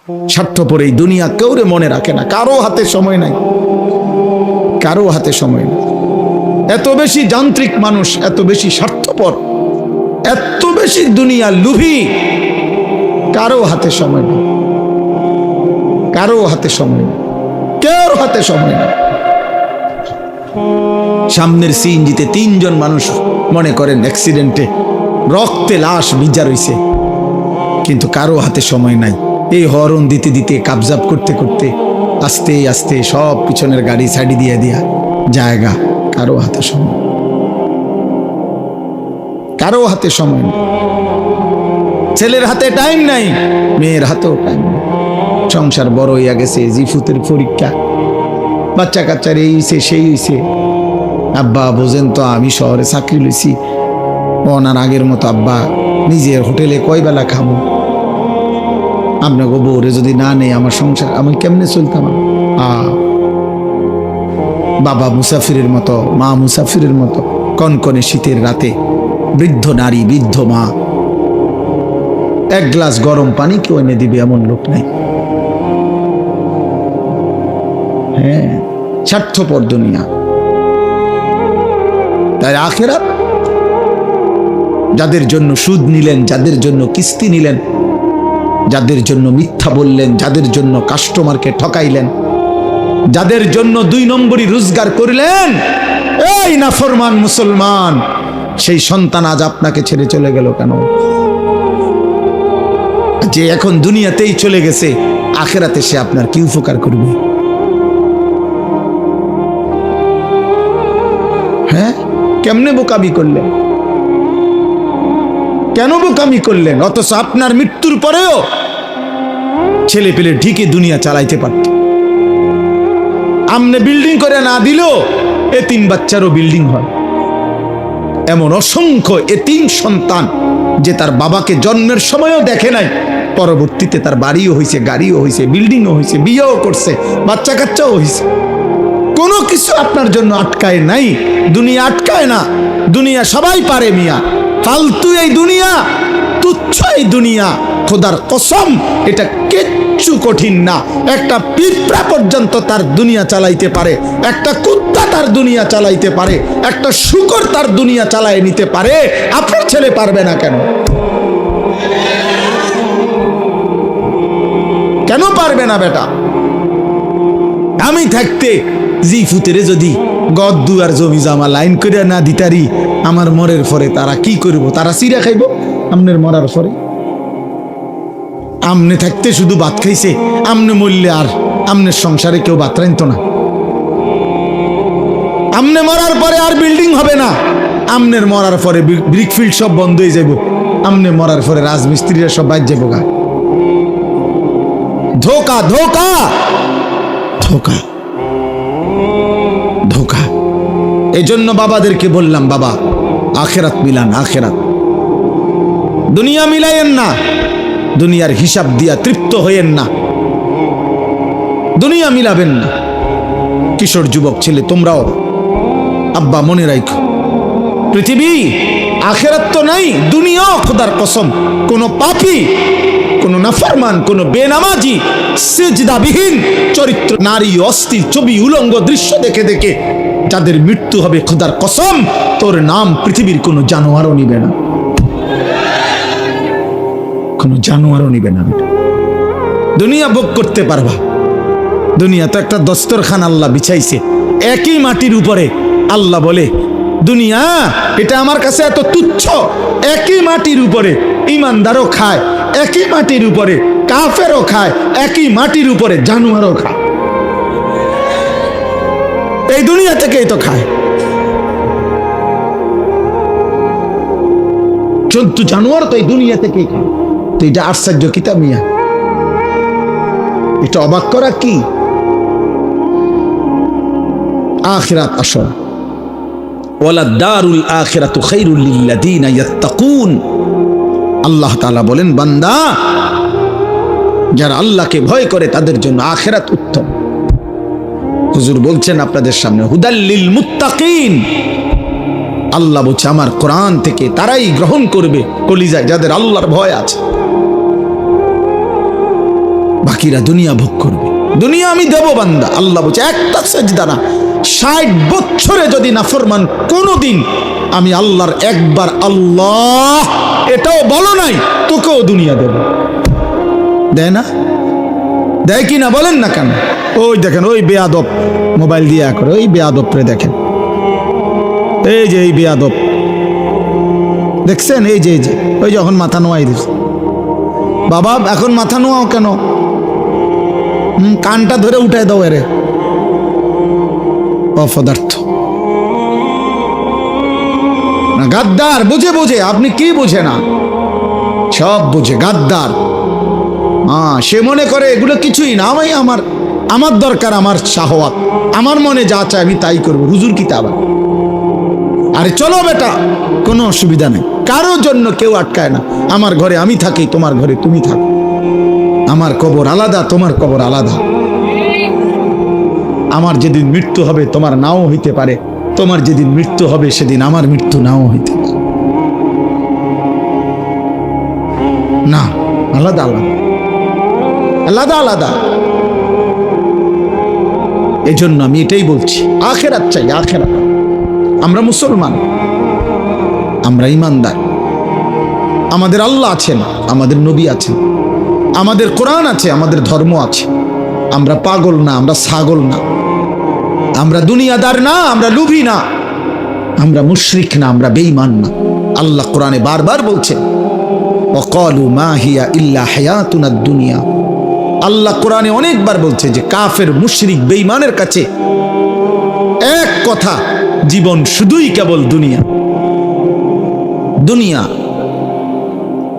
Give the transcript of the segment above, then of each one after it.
স্বার্থপর এই দুনিয়া কেউরে মনে রাখে না, কারো হাতে সময় নাই, কারো হাতে সময় নেই। এত বেশি যান্ত্রিক মানুষ, এত বেশি স্বার্থপর, এত বেশি দুনিয়া লুভি, কারো হাতে সময় নেই, কারো হাতে সময় নেই, কেউ হাতে সময় নেই। সামনের সিএনজিতে 3 জন মানুষ মনে করেন অ্যাক্সিডেন্টে রক্তে লাশ ভিজা রইছে, কিন্তু কারো হাতে সময় নাই। এই হরন দিতে দিতে কাবজাব করতে করতে আস্তে আস্তে সব পিছনের গাড়ি সাইডে দিয়ে দিয়া জায়গা, কারো হাতে সময়, কারো হাতে সময় নেই। ছেলের হাতে টাইম নাই, মেয়ের হাতেও টাইম নেই। সংসার বড় হইয়া গেছে, জিফুতের পরীক্ষা, বাচ্চা কাচ্চার এই হইছে সেই হইছে। আব্বা বোঝেন তো, আমি শহরে চাকরি লইছি, ওনার আগের মতো আব্বা নিজের হোটেলে কয় বেলা খাবো, আপনাকে বউরে যদি না নেই আমার সংসার আমি কেমনে চলতাম। বাবা মুসাফিরের মতো, মা মুসাফিরের মতো, কনকনে শীতের রাতে বৃদ্ধ নারী, বৃদ্ধ মা 1 গ্লাস গরম পানি কেউ এনে দিবে এমন লোক নাই। হ্যাঁ, স্বার্থপর দুনিয়া। তাই আখিরাত যাদের জন্য সুদ নিলেন, যাদের জন্য কিস্তি নিলেন, যাদের জন্য মিথ্যা বললেন, যাদের জন্য কাস্টমারকে ঠকাইলেন, যাদের জন্য 2 নম্বরই রোজগার করলেন, এই নাফরমান মুসলমান, সেই সন্তান আজ আপনাকে ছেড়ে চলে গেল কেন? যে এখন দুনিয়াতেই চলে গেছে, আখিরাতে সে আপনার কি উপকার করবে? হ্যাঁ, কেমনে বোকামি করলেন? কেন বোকামি করলেন? অথচ আপনার মৃত্যুর পরেও ছেলে পেলে ঠিকই দুনিয়া চালাইতে পারত। আমনে বিল্ডিং করে না দিলেও এতিম বাচ্চারও বিল্ডিং হয়। এমন অসংখ্য এতিম সন্তান যে তার বাবাকে জন্মের সময়ও দেখে নাই, পরবর্তীতে তার বাড়িও হয়েছে, গাড়িও হয়েছে, বিল্ডিংও হয়েছে, বিয়েও করছে, বাচ্চা কাচ্চাও হয়েছে। কোনো কিছু আপনার জন্য আটকায় নাই, দুনিয়া আটকায় না। দুনিয়া সবাই পারে মিয়া, ফালতু এই দুনিয়া, তুচ্ছ এই দুনিয়া। খোদার কসম, এটা কিচ্ছু কঠিন না। একটা পিঁপড়া পর্যন্ত তার দুনিয়া চালাইতে পারে, একটা কুত্তা তার দুনিয়া চালাইতে পারে, একটা শূকর তার দুনিয়া চালায় নিতে পারে। আপনার ছেলে পারবে না কেন? কেন পারবে না বেটা? আমি থাকতে জিফুতেরে যদি গদ্দু আর জমি জামা লাইন করে না দিতারি, আমার মরের পরে তারা কি করব? তারা চিরা খাইব আমনের মরার পরে। আমনে থাকতে শুধু ভাত খাইছে, আমনে মরলে আর আমনের সংসারে কেউ ভাত রাইতো না। আমনে মরার পরে আর বিল্ডিং হবে না, আমনের মরার পরে ব্রিকফিল্ড সব বন্ধ হয়ে যাব, আমনে মরার পরে রাজমিস্ত্রিরা সব বাইর যাবো গা। ধোকা, ধোকা, ধোকা, ধোকা। এই জন্য বাবাদেরকে বললাম, বাবা আখেরাত মিলান, আখেরাত। দুনিয়া মিলাইয়েন না, দুনিয়ার হিসাব দিয়া তৃপ্ত হইয়েন না, দুনিয়া মিলাবেন না। কিশোর যুবক ছেলে তোমরাও আব্বা মনে রাখো, পৃথিবী আখেরাত তো নাই, দুনিয়াও খোদার কসম কোন পাপী, কোন নাফরমান, কোন বেনামাজি, সিজদাবিহীন চরিত্র নারী, অস্থির ছবি, উলঙ্গ দৃশ্য দেখে দেখে যাদের মৃত্যু হবে, খোদার কসম তোর নাম পৃথিবীর কোন জানোয়ারও নিবে না, কোন জানোয়ারও নিবে না। দুনিয়া ভোগ করতে পারবা, দুনিয়া তো একটা দস্তরখান আল্লাহ বিছাইছে একই মাটির উপরে। আল্লাহ বলে দুনিয়া এটা আমার কাছে এত তুচ্ছ, একই মাটির উপরে ইমানদারও খায়, একই মাটির উপরে কাফেরও খায়, একই মাটির উপরে জানোয়ারও খায়। এই দুনিয়া থেকেই তো খায়। জন্তু জানোয়ার তো এই দুনিয়া থেকেই খায়। তো এটা আশ্চর্য কিতা মিয়া, এটা অবাক করা কি? আখিরাত আসল। ওয়ালাদ-দারুল আখিরাতু খায়রুল লিল্লাযিনা ইয়াত্তাকুন। আল্লাহ তাআলা বলেন, বান্দা যারা আল্লাহকে ভয় করে তাদের জন্য আখিরাত উত্তম। হুজুর বলছেন আপনাদের সামনে, হুদাল লিল মুত্তাকিন। আল্লাহ বলছে আমার কোরআন থেকে তারাই গ্রহণ করবে কলিজায় যাদের আল্লাহর ভয় আছে, বাকিরা দুনিয়া ভোগ করবে। দুনিয়া আমি দেব বান্দা। আল্লাহ বলছে একটা সেজদা না, 60 বছরে যদি নাফরমান কোনোদিন আমি আল্লাহর একবার আল্লাহ এটাও বলো নাই, তোকেও দুনিয়া দেব। দেয় না? দেয় কি না বলেন না কেন? ওই দেখেন ওই বেয়াদব মোবাইল দিয়ে করে, ওই বেয়াদব রে দেখেন, এই যে এই বেয়াদব দেখছেন, এই যে ওই যখন মাথা নোয়াই দিচ্ছে, বাবা এখন মাথা নোয়াও কেন? কানটা ধরে উঠায় দাও এরে, অপদার্থ গাদ্দার। বুঝে বুঝে, আপনি কি বুঝে না? সব বুঝে, গাদ্দার। সে মনে করে এগুলো কিছুই না, আমার দরকার আমার শাহওয়াত, আমার মনে যা চায় আমি তাই করবো। হুজুর কি তা? আরে চলো বেটা, কোনো অসুবিধা নেই, কারোর জন্য কেউ আটকায় না। আমার ঘরে আমি থাকি, তোমার ঘরে তুমি থাকো, আমার কবর আলাদা, তোমার কবর আলাদা। আমার যেদিন মৃত্যু হবে তোমার নাও হইতে পারে, তোমার যেদিন মৃত্যু হবে সেদিন আমার মৃত্যু নাও হইতে পারে। না, আলাদা আলাদা, আলাদা আলাদা। এই জন্য আমি এটাই বলছি, আখেরাত চাই, আখেরাত। আমরা মুসলমান, আমরা ইমানদার, আমাদের আল্লাহ আছেন, আমাদের নবী আছেন, আমাদের কোরআন আছে, আমাদের ধর্ম আছে। আমরা পাগল না, আমরা ছাগল না, আমরা দুনিয়াদার না, আমরা লুভি না, আমরা মুশরিক না, আমরা বেঈমান না। আল্লাহ কোরআনে বারবার বলছেন ওয়াকালু মা হিয়া ইল্লা হায়াতুনাদ দুনিয়া। আল্লাহ কোরআনে অনেকবার বলছে যে কাফের, মুশরিক, বেঈমানের কাছে এক কথা, জীবন শুধুই কেবল দুনিয়া, দুনিয়া।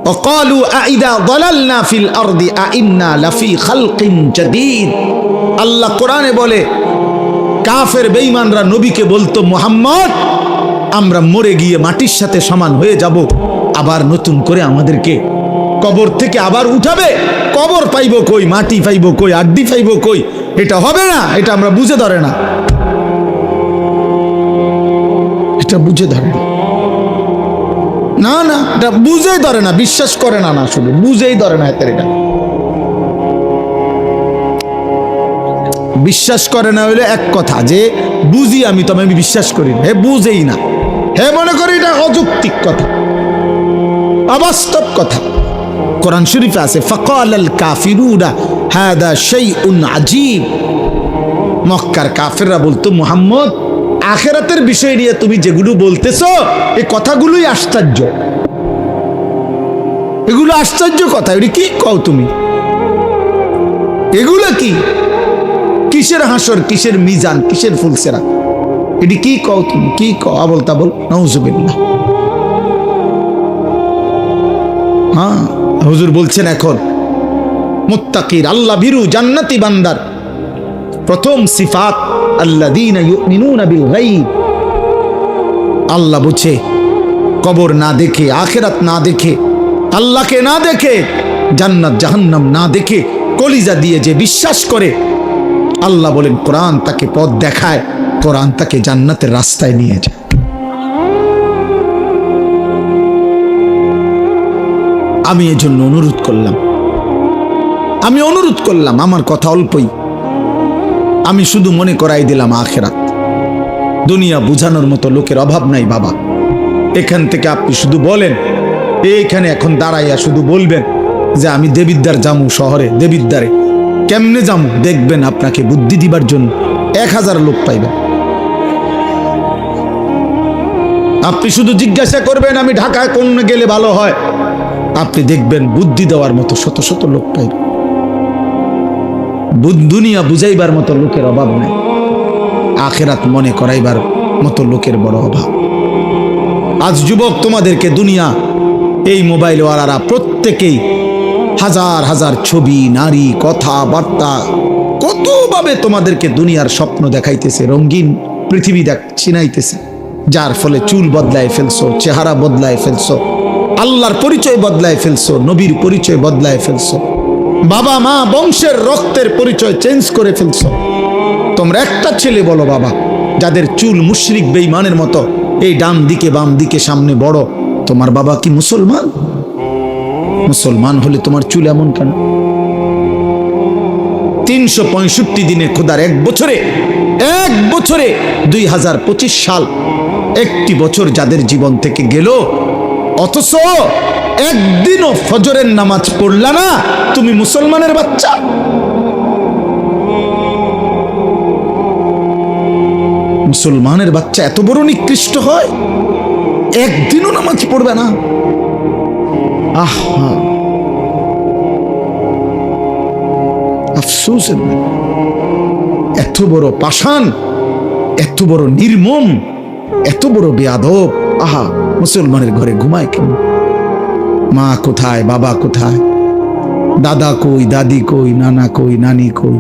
وقالوا أإذا ضللنا في الأرض أإنا لفي خلق جديد। আল্লাহ কোরআনে বলে কাফের বেঈমানরা নবীকে বলতো, মুহাম্মদ আমরা মরে গিয়ে মাটির সাথে সমান হয়ে যাব, আবার নতুন করে আমাদেরকে কবর থেকে আবার উঠাবে। কবর পাইব কই, মাটি পাইব কই, আড্ডি পাইব কই? এটা হবে না, এটা আমরা বুঝে ধরে না, এটা বুঝে ধরে না। না না, এটা বুঝেই ধরে না, বিশ্বাস করে না, না শুধু বুঝেই ধরে না। এতে এটা বিশ্বাস করে না হইলে এক কথা, যে বুঝি আমি, তবে আমি বিশ্বাস করি না। হে বুঝেই না, হে মনে করি এটা অযৌক্তিক কথা, অবাস্তব কথা। কোরআন শরীফে আছে ফাকালাল কাফিরুনা হাদা শাইউন আজীব। মক্কার কাফেররা বলতো, মুহাম্মদ আখিরাতের বিষয় নিয়ে তুমি যেগুলো বলতেছো এই কথাগুলোই আশ্চর্য, এগুলো আশ্চর্য কথা। এগুলো কি কও তুমি? এগুলো কি? কিসের হাসর, কিসের মিজান, কিসের ফুলসেরা? এটি কি কও তুমি? কি কও? আবল তাবল, নাউজুবিল্লাহ। হ্যাঁ, হুজুর বলছেন এখন মুত্তাকির, আল্লাহ ভীরু, জান্নাতি বান্দার প্রথম সিফাত আল্লাযীনা ইউমিনুনা বিল গায়ব। আল্লাহ বুঝে, কবর না দেখে, আখিরাত না দেখে, আল্লাহকে না দেখে, জান্নাত জাহান্নাম না দেখে কলিজা দিয়ে যে বিশ্বাস করে, আল্লাহ বলেন কোরআন তাকে পথ দেখায়, কোরআন তাকে জান্নাতের রাস্তায় নিয়ে যায়। আমি এজন্য অনুরোধ করলাম, আমার কথা অল্পই, আমি শুধু মনে করাই দিলাম আখিরাত। দুনিয়া বুঝানোর মতো লোকের অভাব নাই বাবা। এখান থেকে আপনি শুধু বলেন, এইখানে এখন দাঁড়াইয়া শুধু বলবেন যে আমি দেবিদ্বার জামু, শহরে দেবিদ্বারে কেমনে জামু, দেখবেন আপনাকে বুদ্ধি দিবার জন্য 1000 লোক পাইবেন। আপনি শুধু জিজ্ঞাসা করবেন আমি ঢাকায় কোন গেলে ভালো হয়, আপনি দেখবেন বুদ্ধি দেওয়ার মতো শত শত লোক পাইবেন। দুনিয়া বুঝাইবার মতো লোকের অভাব নাই, আখিরাত মনে করাইবার মতো লোকের বড় অভাব। আজ যুবক তোমাদেরকে দুনিয়া, এই মোবাইলওয়ালারা প্রত্যেকেই হাজার হাজার ছবি, নারী, কথাবার্তা, কতভাবে তোমাদেরকে দুনিয়ার স্বপ্ন দেখাইতেছে, রঙিন পৃথিবী চিনাইতেছে, যার ফলে চুল বদলায় ফেলছো, চেহারা বদলায় ফেলছো, আল্লাহর পরিচয় বদলায় ফেলছো, নবীর পরিচয় বদলায় ফেলছো, বাবা মা বংশের রক্তের পরিচয় চেঞ্জ করে ফেলছো। তোমরা একটা ছেলে বলো বাবা, যাদের চুল মুশরিক বেঈমানের মতো, এই ডান দিকে বাম দিকে সামনে বড়, তোমার বাবা কি মুসলমান? মুসলমান হলে তোমার চুল এমন কেন? 365 দিনে, খোদার এক বছরে 2025 সাল, একটি বছর যাদের জীবন থেকে গেল, অথচ একদিনও ফজরের নামাজ পড়লা না, তুমি মুসলমানের বাচ্চা। মুসলমানের বাচ্চা এত বড় নিকৃষ্ট হয়, একদিনও নামাজ পড়বে না। আহা, আফসোস, এত বড় পাষাণ, এত বড় নির্মম, এত বড় বেয়াদব। আহা, মুসলমানের ঘরে ঘুমায় কেন? মা কোথায়, বাবা কোথায়, দাদা কই, দাদি কই, নানা কই, নানি কই,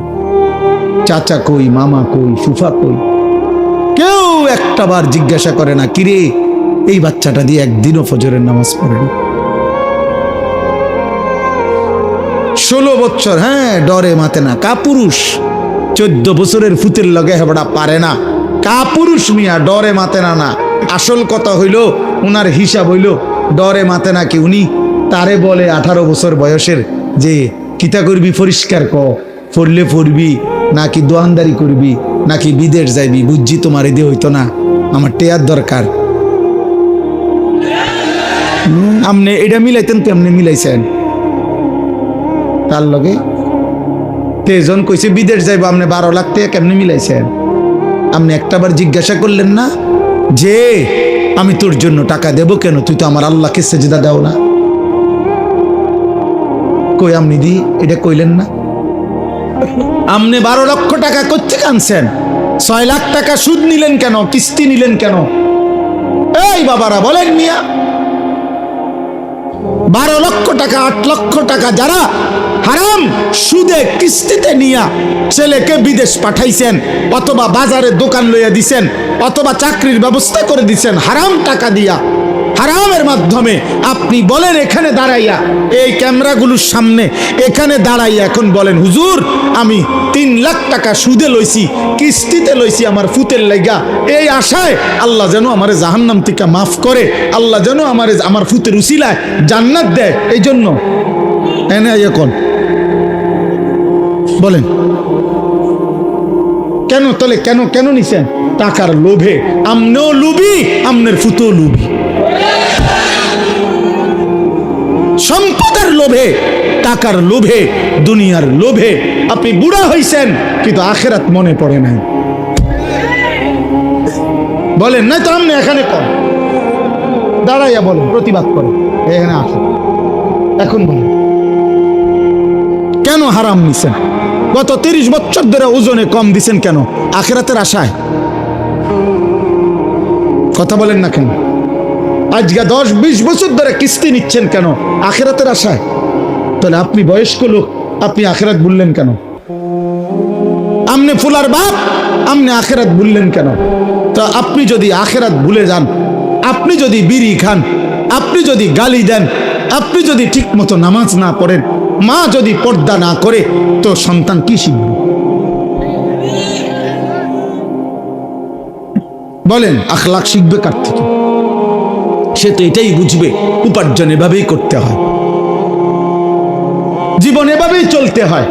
চাচা কই, মামা কই, ফুফা কই? কেউ একটাবার জিজ্ঞাসা করে না, কিরে এই বাচ্চাটা দিয়ে একদিনও ফজরের নামাজ পড়েনি। 16 বছর, হ্যাঁ, ডরে মাতে না, কাপুরুষ। 14 বছরের ফুতের লগে হেবড়া পারে না, কাপুরুষ মিয়া, ডরে মাতে না। না, আসল কথা হইল, উনার হিসাব হইল ডরে মাতে না কি উনি তারে বলে 18 বছর বয়সের যে কিতা করবি পরিষ্কার পড়লে পড়বি নাকি দোয়ানদারি করবি নাকি বিদেশ যাইবি, বুঝছি তোমার এদি হইতো না, আমার টেয়ার দরকার। আপনি এটা মিলাইতেন, তেমনি মিলাইছেন তার লগে। তেজন কইছে বিদেশ যাইবো, আপনি 12 লাখ টাকা কেমনি মিলাইছেন? আপনি একটাবার জিজ্ঞাসা করলেন না যে আমি তোর জন্য টাকা দেব কেন, তুই তো আমার আল্লাহকে সেজদা দাও না? কই আপনি দি এটা কইলেন না? আপনি 12 লক্ষ টাকা কোত্থেকে আনছেন? 6 লাখ টাকা সুদ নিলেন কেন, কিস্তি নিলেন কেন? এই বাবারা বলেন মিয়া, 12 লক্ষ টাকা, 8 লক্ষ টাকা যারা হারাম সুদে কিস্তিতে নিয়া ছেলেকে বিদেশ পাঠাইছেন, অথবা বাজারে দোকান লইয়া দিছেন, অথবা চাকরির ব্যবস্থা করে দিছেন হারাম টাকা দিয়া, হারামের মাধ্যমে, আপনি বলেন এখানে দাঁড়াইয়া, এই ক্যামেরাগুলোর সামনে এখানে দাঁড়াইয়া এখন বলেন, হুজুর আমি 3 লাখ টাকা সুদে লইছি, কিস্তিতে লইছি আমার ফুতের লাইগা, এই আশায় আল্লাহ যেন আমারে জাহান্নাম থেকে মাফ করে, আল্লাহ যেন আমারে আমার ফুতের উসিলায় জান্নাত দেয়, এই জন্য এনে এখন বলেন কেন? তাহলে কেন কেন নিছেন? টাকার লোভে। আমনেও লুবি, আমনের ফুতেও লুবি, সম্পদের লোভে, টাকার লোভে, দুনিয়ার লোভে আপনি বুড়া হইছেন, কিন্তু আখিরাত মনে পড়ে নাই। বলেন না তো, আপনি এখানে কর দাঁড়াইয়া বলেন, প্রতিবাদ করেন, এখানে আসেন, এখন বলেন কেন হারাম নিছেন? গত 30 বছর ধরে ওজনে কম দিছেন কেন? আখিরাতের আশায়? কথা বলেন না কেন? আজকে 10-20 বছর ধরে কিস্তি নিচ্ছেন কেন? আখিরাতের আশায়। তাহলে আপনি বয়স্ক লোক, আপনি আখিরাত ভুললেন কেন? আপনি ফুলার বাপ, আপনি আখিরাত ভুললেন কেন? তো আপনি যদি আখিরাত ভুলে যান, আপনি যদি বিড়ি খান, আপনি যদি গালি দেন, আপনি যদি ঠিক মতো নামাজ না পড়েন, মা যদি পর্দা না করে, তো সন্তান কি শিখবে? বলেন, আখলাক শিখবে কার থেকে? সে তো এটাই বুঝবে উপার্জন এভাবেই করতে হয়, জীবন এভাবেই চলতে হয়।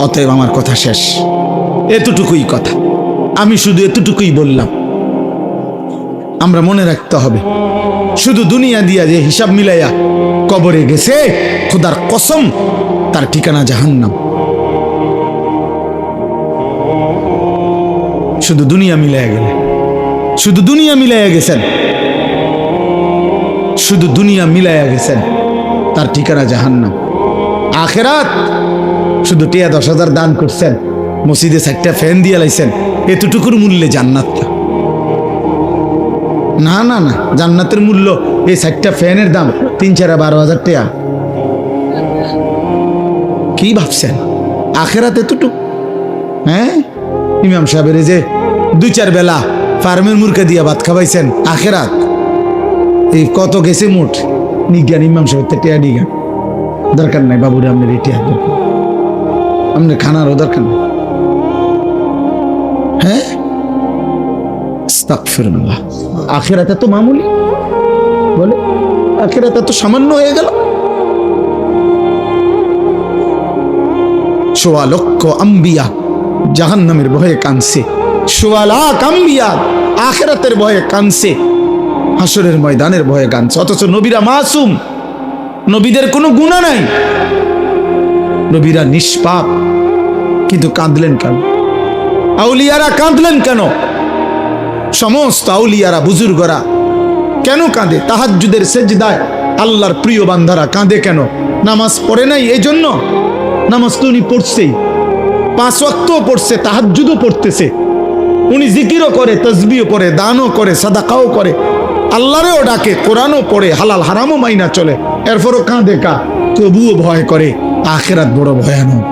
অতএব আমার কথা শেষ, এতটুকুই কথা, আমি শুধু এতটুকুই বললাম। আমরা মনে রাখতে হবে, শুধু দুনিয়া দিয়া যে হিসাব মিলাইয়া কবরে গেছে, খোদার কসম তার ঠিকানা জাহান্নাম। শুধু দুনিয়া মিলাইয়া গেলে, শুধু দুনিয়া মিলাইয়া গেছেন, শুধু দুনিয়া মিলাইয়া গেছেন, তার ঠিকানা জাহান্নাম। আখেরাত শুধু 10,000 দান করছেন, মসজিদে 4টা ফ্যান দিয়ে লাইছেন, এতটুকুর মূল্যে জান্নাত না। না না, জান্নাতের মূল্য এই 4টা ফ্যানের দাম 3-12,000 টাকা। কি ভাবছেন আখেরাত এতটুক? হ্যাঁ, ইমাম সাহেবের যে 2-4 বেলা ফার্মের মুরগা দিয়া ভাত খাওয়াইছেন, আখেরাত এই কত গেছে মোট? নিজ্ঞান ইমাম সাহেব টেয়া নিজ্ঞান দরকার নাই, বাবুরে আপনার এই টেয়া দরকার, আপনার খানারও দরকার নেই। হ্যাঁ, আস্তাগফিরুল্লাহ। আখিরাতে তো মামুলি, বলে আখিরাতে তো সামান্য হয়ে গেল। সোয়া লক্ষ আম্বিয়া জাহান্নামের ভয়ে কাঁদছে, সোয়া লাখ আম্বিয়া আখিরাতের ভয়ে কাঁদছে, হাসরের ময়দানের ভয়ে কাঁদছে। অথচ নবীরা মাসুম, নবীদের কোনো গুনাহ নাই, নবীরা নিষ্পাপ, কিন্তু কাঁদলেন কেন? আউলিয়ারা কাঁদলেন কেন? সমস্ত আউলিয়ারা বুজুর্গরা কেন কাঁদে? তাহাজ্জুদের সেজদায় আল্লাহর প্রিয় বান্দারা কাঁদে কেন? নামাজ পড়ে নাই এই জন্য? নামাজ তো উনি পড়ছেই, 5 ওয়াক্তও পড়ছে, তাহাজ্জুদও পড়তেছে, উনি জিকিরও করে, তাসবিহও করে, দানও করে, সাদাকাও করে, আল্লাহরেও ডাকে, কোরআনও পড়ে, হালাল হারামও মাইনা চলে, এরপরও কাঁদে কা? তবুও ভয় করে। আখিরাত বড় ভয়ানক,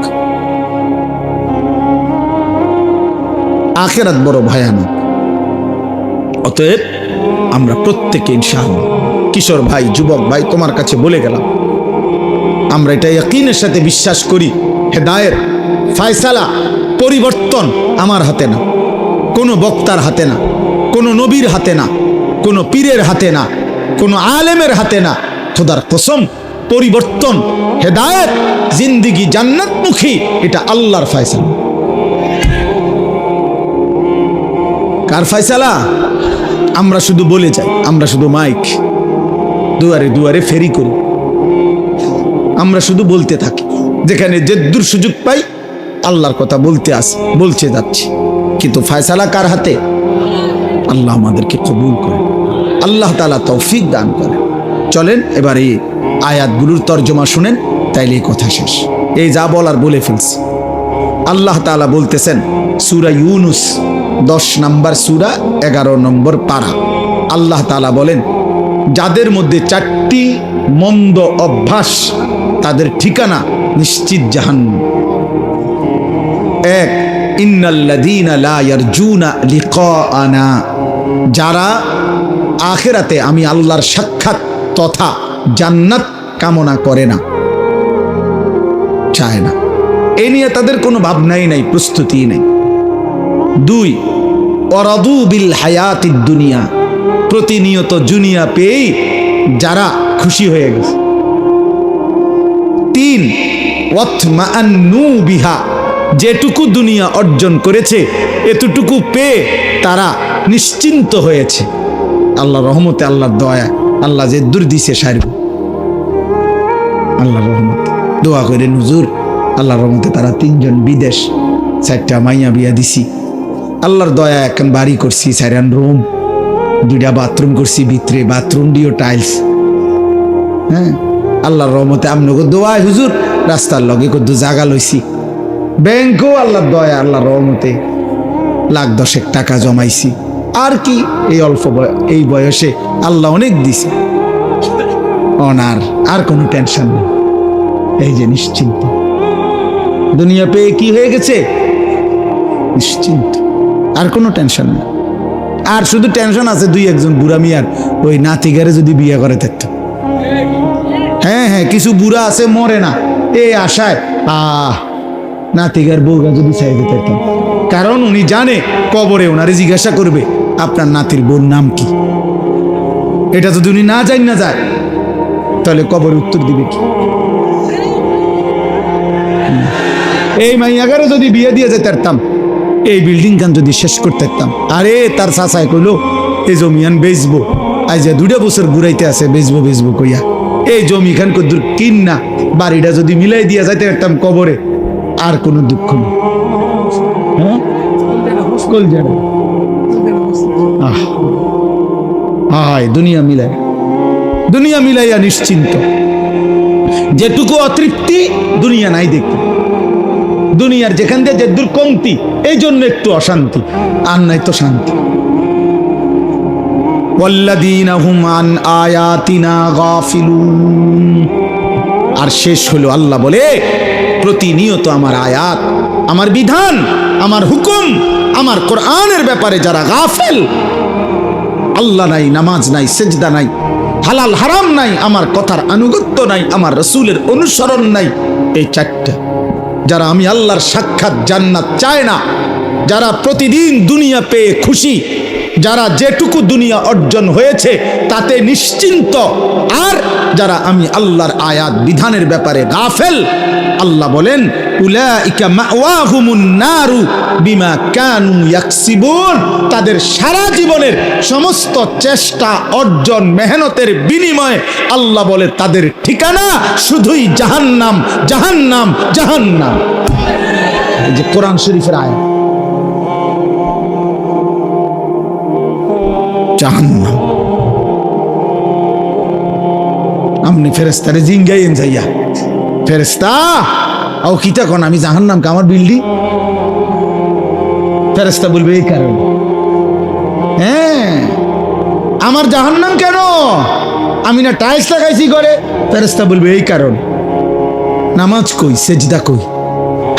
আখিরাত বড় ভয়ানক। অতএব আমরা প্রত্যেকে ইনশাআল্লাহ, কিশোর ভাই, যুবক ভাই, তোমার কাছে বলে গেলাম, আমরা এটা ইয়াকিনের সাথে বিশ্বাস করি, হেদায়েত, ফয়সালা, পরিবর্তন আমার হাতে না, কোনো বক্তার হাতে না, কোনো নবীর হাতে না, কোনো পীরের হাতে না, কোনো আলেমের হাতে না। খোদার কসম, পরিবর্তন, হেদায়েত, জিন্দেগি জান্নাতমুখী, এটা আল্লাহর ফয়সালা। কার ফয়সালা? আমরা শুধু বলে যাই, আমরা শুধু মাইক দুয়ারে দুয়ারে ফেরি করি, আমরা শুধু বলতে থাকি, যেখানে যেদুর সুযোগ পাই আল্লাহর কথা বলতে যাচ্ছি, কিন্তু ফয়সালা কার হাতে? আল্লাহ আমাদেরকে কবুল করে, আল্লাহ তাআলা তৌফিক দান করে। চলেন এবার এই আয়াতগুলোর তর্জমা শুনেন, তাইলে এই কথা শেষ। এই যা বলার বলে ফেলছি। আল্লাহ তাআলা বলতেছেন সূরা ইউনুস 10 নম্বর সূরা 11 নম্বর পারা, আল্লাহ তাআলা বলেন, যাদের মধ্যে 4টি মন্দ অভ্যাস, তাদের ঠিকানা নিশ্চিত জাহান্নাম। 1, ইন্নাল্লাযীনা লা ইয়ারজুনা লিকাআনা, যারা আখিরাতে আমি আল্লাহর সাক্ষাৎ তথা জান্নাত কামনা করে না, চায় না, এই নিয়ে তাদের কোনো ভাবনাই নাই, প্রস্তুতি নেই। 2, ওয়ারাদু বিল হায়াতিদ দুনিয়া, প্রতিনিয়ত দুনিয়া পেয়ে যারা খুশি হয়ে গেছে। 3, ওয়াতমাআন্নু বিহা, যেটুকু দুনিয়া অর্জন করেছে এতটুকু পেয়ে তারা নিশ্চিন্ত হয়েছে। আল্লাহর রহমতে, আল্লাহর দয়া, আল্লাহ যে দূর দিছে সারব, আল্লাহর রহমত। দোয়া করে হুজুর, আল্লাহর রহমতে তারা 3 জন বিদেশ, 4টা মাইয়া বিয়া দিছি, আল্লাহর দয়া এখন বাড়ি করছি, 4 রুম, 2টা বাথরুম করছি, ভিতরে বাথরুম দিও টাইলস। হ্যাঁ, আল্লাহর রহমতে আমনগো দোয়ায় হুজুর রাস্তার লগে কত জায়গা লইছি, ব্যাংকও আল্লাহর দয়া, আল্লাহর রহমতে 1,10,000 টাকা জমাইছি। আর কি, এই অল্প এই বয়সে আল্লাহ অনেক দিছে, অনার আর কোনো টেনশন নেই। এই যে নিশ্চিন্ত, দুনিয়া পেয়ে কি হয়ে গেছে? নিশ্চিন্ত, আর কোনো টেনশন নেই। আর শুধু টেনশন আছে 2-1 বুড়া মিয়ার, ওই নাতিগারে যদি বিয়ে করে থাকতো। হ্যাঁ, কিছু বুড়া আছে মরে না এই আশায়, নাতিগার বউগা যদি চাইতে থাকতাম, কারণ উনি জানে কবরে ওনারে জিজ্ঞাসা করবে আপনার নাতির বোন নাম কি। এটা যদি উনি না যায় তাহলে কবরে উত্তর দিবে কি? এই মাইয়াগারে যদি বিয়ে দিয়ে যেতে পারতাম, এই বিল্ডিং খান যদি শেষ করতে পারতাম, আরে তার চাচায় কইলো এই জমিয়ান বেচবো, আজ 2 বছর ঘুরাইতে আছে, বেচবো কইয়া এই জমি খান কদ্দুর কিন না, বাড়িটা যদি মিলাই দিয়া যাইতে পারতাম কবরে, আর কোনো দুঃখ নেই। দুনিয়া মিলাইয়া নিশ্চিন্ত, যেটুকু অতৃপ্তি দুনিয়া নাই দেখতে, দুনিয়ার যেখান দিয়ে যে দূর কমতি, এই জন্য একটু অশান্তি, আর নাই তো শান্তি। ওয়াল্লাযীনা হুম আন আয়াতিনা গাফিলুন, আর শেষ হলো আল্লাহ বলে, প্রতিনিয়ত আমার আয়াত, আমার বিধান, আমার হুকুম, আমার কোরআনের ব্যাপারে যারা গাফেল, আল্লাহ নাই, নামাজ নাই, সেজদা নাই, হালাল হারাম নাই, আমার কথার আনুগত্য নাই, আমার রাসূলের অনুসরণ নাই, এই 4টা, যারা আমি আল্লাহর সাক্ষাৎ জান্নাত চায় না, যারা প্রতিদিন দুনিয়া পেয়ে খুশি, যারা যেটুকু দুনিয়া অর্জন হয়েছে তাতে নিশ্চিন্ত, আর যারা আমি আল্লাহর আয়াত বিধানের ব্যাপারে গাফেল, আল্লাহ বলেন উলাইকা মাওয়াহুমুন নারু বিমা কানু ইয়াকসিবুন, তাদের সারা জীবনের সমস্ত চেষ্টা অর্জন মেহনতের বিনিময়ে আল্লাহ বলে তাদের ঠিকানা শুধুই জাহান্নাম, জাহান্নাম, জাহান্নাম। এই যে কোরআন শরীফের আয়াত, জাহান্নাম। আপনি ফেরেস্তারে জিঙ্গাইন যাইয়া, ফেরেস্তা আও কিতা কোন আমি জাহান্নাম কা আমার বিল্ডিং? ফেরেস্তা বলবে এই কারণ, হ্যাঁ আমার জাহান্নাম কেন? আমি না টাইলস লাগাইছি করে। ফেরেস্তা বলবে এই কারণ, নামাজ কই, সেজদা কই,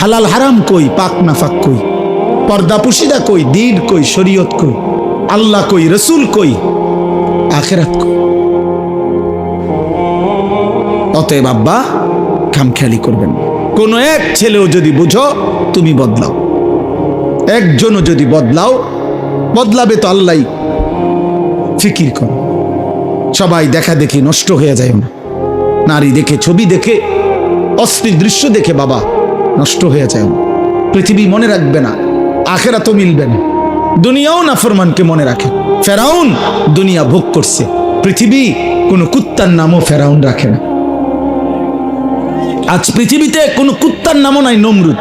হালাল হারাম কই, পাক নাফাক কই, পর্দা পুশিদা কই, দিন কই, শরীয়ত কই, আল্লাহ কই, রসুল কই, আখিরাত কই। অতএব আব্বা খামখেয়ালি করবেন। কোন এক ছেলেও যদি বুঝো তুমি বদলাও, একজনও যদি বদলাও, বদলাবে তো আল্লাহ। ফিকির করো, সবাই দেখা দেখি নষ্ট হয়ে যায় না। নারী দেখে, ছবি দেখে, অশ্লীল দৃশ্য দেখে বাবা নষ্ট হয়ে যায় না। পৃথিবী মনে রাখবে না, আখিরাতও মিলবে না। দুনিয়াও নাফরমানকে মনে রাখে। ফেরাউন দুনিয়া ভোগ করছে, পৃথিবী কোনো কুত্তার নামও ফেরাউন রাখে না। আজ পৃথিবীতে কোনো কুত্তার নামও নাই নমরুদ,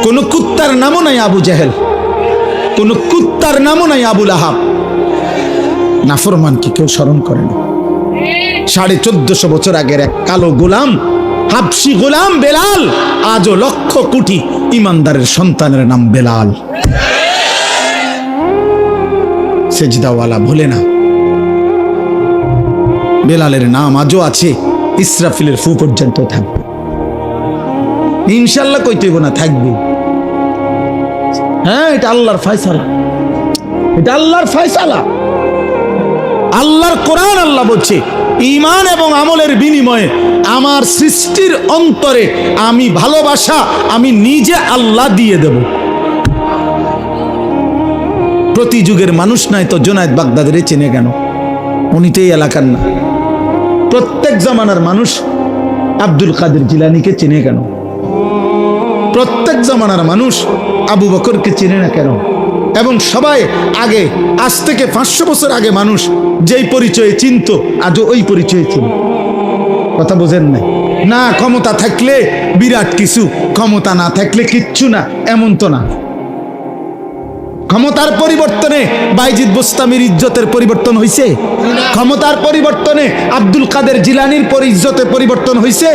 কোনো কুত্তার নামও নাই আবু জেহেল, কোনো কুত্তার নামও নাই আবুল আহাব। নাফরমানকে কেউ স্মরণ করে না। 1450 বছর আগের এক কালো গোলাম, হাবশি গোলাম বেলাল, আজও লক্ষ কোটি ইমানদারের সন্তানের নাম বেলাল। সেজদাওয়ালা ভুলে না, বেলালের নাম আজও আছে, ইসরাফিলের ফু পর্যন্ত থাকবে। ইনশাল্লাহ কইতে হইব না, থাকবে। হ্যাঁ, এটা আল্লাহর ফয়সালা, এটা আল্লাহর ফয়সালা, আল্লাহর কোরআন। আল্লাহ বলছে ঈমান এবং আমলের বিনিময়ে আমার সৃষ্টির অন্তরে আমি ভালোবাসা আমি নিজে আল্লাহ দিয়ে দেব। প্রতি যুগের মানুষ নাই তো জুনায়েদ বাগদাদের চেনে কেন? উনি তো এই এলাকার না। প্রত্যেক জামানার মানুষ আব্দুল কাদের জিলানীকে চেনে কেন? প্রত্যেক জামানার মানুষ আবু বকরকে চেনে না কেন? এবং সবাই আগে, আজ থেকে 500 বছর আগে মানুষ যেই পরিচয়ে চিনত, আজও ওই পরিচয়ে চিন। কথা বোঝেন নাই? না ক্ষমতা থাকলে বিরাট কিছু, ক্ষমতা না থাকলে কিচ্ছু না, এমন তো না। ক্ষমতার পরিবর্তনে বাইজিদ বোস্তামির ইজ্জতের পরিবর্তন হয়েছে? ক্ষমতার পরিবর্তনে আব্দুল কাদের জিলানীর ইজ্জতের পরিবর্তন হয়েছে?